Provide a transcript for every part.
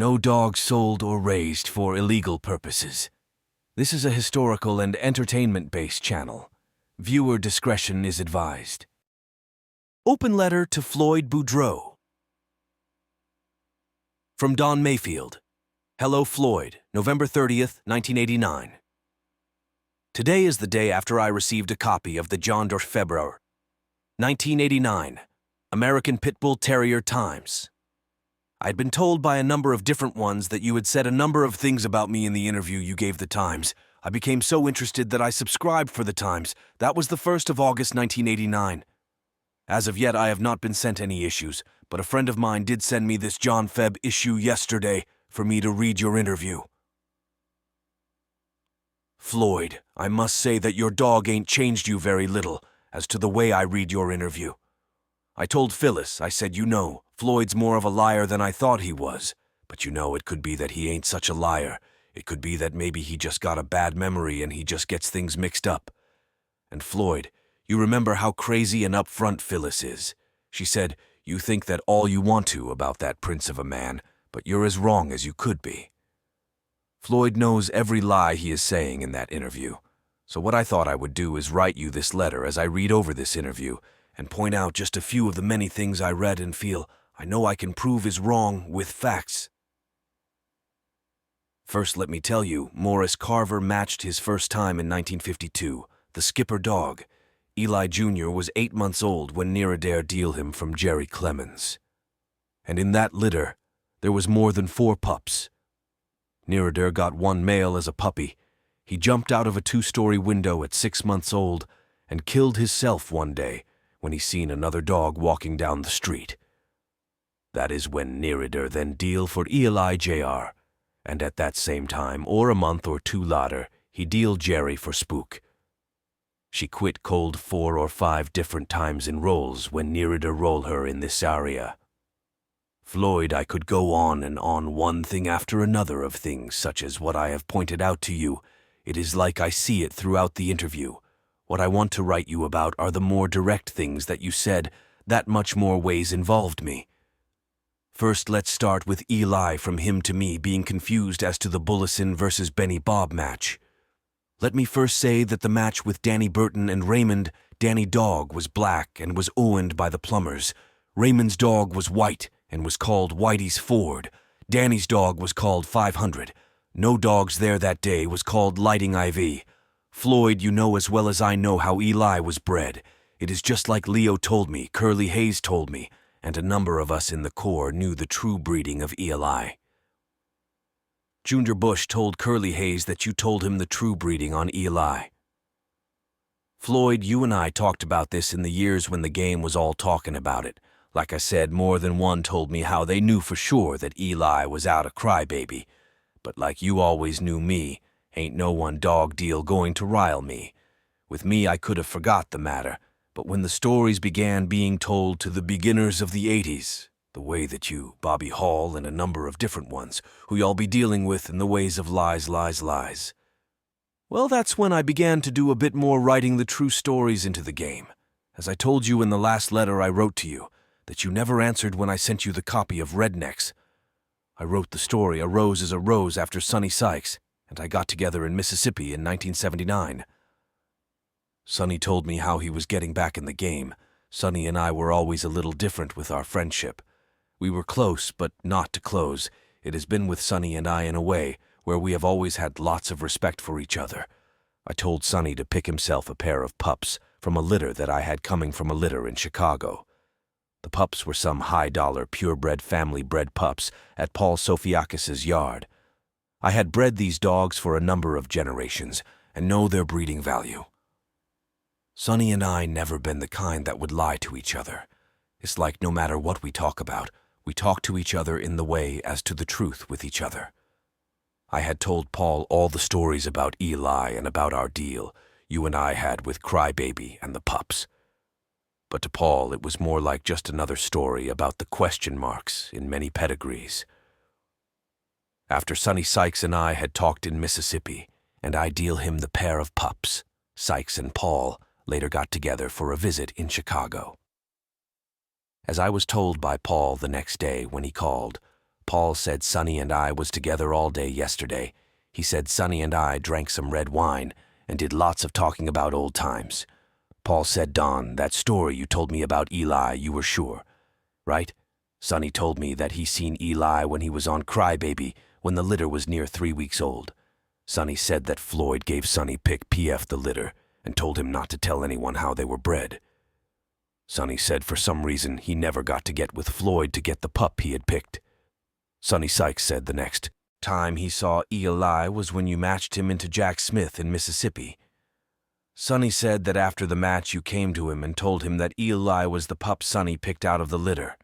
No dog sold or raised for illegal purposes. This is a historical and entertainment-based channel. Viewer discretion is advised. Open letter to Floyd Boudreaux. From Don Mayfield. Hello, Floyd, November 30th, 1989. Today is the day after I received a copy of the John der Februar, 1989, American Pit Bull Terrier Times. I'd been told by a number of different ones that you had said a number of things about me in the interview you gave the Times. I became so interested that I subscribed for the Times. That was the 1st of August, 1989. As of yet, I have not been sent any issues, but a friend of mine did send me this John Feb issue yesterday for me to read your interview. Floyd, I must say that your dog ain't changed you very little as to the way I read your interview. I told Phyllis, I said, Floyd's more of a liar than I thought he was, but it could be that he ain't such a liar. It could be that maybe he just got a bad memory and he just gets things mixed up. And Floyd, you remember how crazy and upfront Phyllis is. She said, you think that all you want to about that prince of a man, but you're as wrong as you could be. Floyd knows every lie he is saying in that interview. So what I thought I would do is write you this letter as I read over this interview and point out just a few of the many things I read and feel I know I can prove is wrong with facts. First, let me tell you, Morris Carver matched his first time in 1952, the Skipper dog. Eli Jr. was 8 months old when Near-a-Dare deal him from Jerry Clemens. And in that litter, there was more than 4 pups. Near-a-Dare got one male as a puppy. He jumped out of a 2-story window at 6 months old and killed himself one day when he seen another dog walking down the street. That is when Near-a-Dare then deal for Eli Jr., and at that same time, or a month or 2 later, he deal Jerry for Spook. She quit cold 4 or 5 different times in roles when Near-a-Dare roll her in this area. Floyd, I could go on and on one thing after another of things such as what I have pointed out to you. It is like I see it throughout the interview. What I want to write you about are the more direct things that you said, that much more ways involved me. First, let's start with Eli from him to me being confused as to the Bullison versus Benny Bob match. Let me first say that the match with Danny Burton and Raymond, Danny dog was black and was owned by the Plumbers. Raymond's dog was white and was called Whitey's Ford. Danny's dog was called 500. No dogs there that day was called Lighting IV. Floyd, you know as well as I know how Eli was bred. It is just like Leo told me, Curly Hayes told me, and a number of us in the Corps knew the true breeding of Eli. Junior Bush told Curly Hayes that you told him the true breeding on Eli. Floyd, you and I talked about this in the years when the game was all talking about it. Like I said, more than one told me how they knew for sure that Eli was out a crybaby. But like you always knew me, ain't no one dog deal going to rile me. With me, I could have forgot the matter, but when the stories began being told to the beginners of the 80s, the way that you, Bobby Hall, and a number of different ones, who y'all be dealing with in the ways of lies, well, that's when I began to do a bit more writing the true stories into the game. As I told you in the last letter I wrote to you, that you never answered when I sent you the copy of Rednecks. I wrote the story A Rose is a Rose after Sunny Sykes, and I got together in Mississippi in 1979. Sunny told me how he was getting back in the game. Sunny and I were always a little different with our friendship. We were close, but not to close. It has been with Sunny and I in a way where we have always had lots of respect for each other. I told Sunny to pick himself a pair of pups from a litter that I had coming from a litter in Chicago. The pups were some high-dollar, purebred family-bred pups at Paul Sofiakis's yard. I had bred these dogs for a number of generations and know their breeding value. Sunny and I never been the kind that would lie to each other. It's like no matter what we talk about, we talk to each other in the way as to the truth with each other. I had told Paul all the stories about Eli and about our deal you and I had with Crybaby and the pups. But to Paul it was more like just another story about the question marks in many pedigrees. After Sunny Sykes and I had talked in Mississippi, and I deal him the pair of pups, Sykes and Paul later got together for a visit in Chicago. As I was told by Paul the next day when he called, Paul said Sunny and I was together all day yesterday. He said Sunny and I drank some red wine and did lots of talking about old times. Paul said, Don, that story you told me about Eli, you were sure, right? Sunny told me that he seen Eli when he was on Crybaby when the litter was near 3 weeks old. Sunny said that Floyd gave Sunny Pick PF the litter and told him not to tell anyone how they were bred. Sunny said for some reason he never got to get with Floyd to get the pup he had picked. Sunny Sykes said the next time he saw Eli was when you matched him into Jack Smith in Mississippi. Sunny said that after the match you came to him and told him that Eli was the pup Sunny picked out of the litter.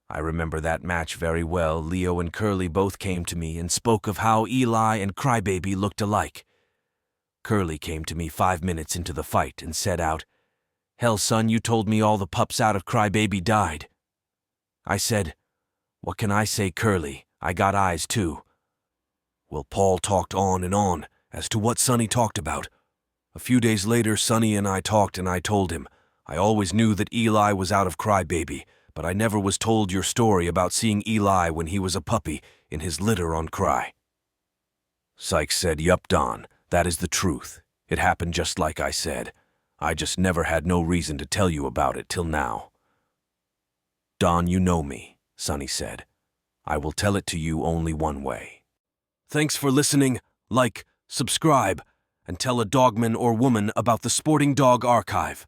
I remember that match very well. Leo and Curly both came to me and spoke of how Eli and Crybaby looked alike. Curly came to me 5 minutes into the fight and said out, Hell, son, you told me all the pups out of Crybaby died. I said, What can I say, Curly? I got eyes too. Well, Paul talked on and on as to what Sunny talked about. A few days later, Sunny and I talked and I told him, I always knew that Eli was out of Crybaby, but I never was told your story about seeing Eli when he was a puppy in his litter on Cry. Sykes said, Yup, Don, that is the truth. It happened just like I said. I just never had no reason to tell you about it till now. Don, you know me, Sunny said. I will tell it to you only one way. Thanks for listening. Like, subscribe, and tell a dogman or woman about the Sporting Dog Archive.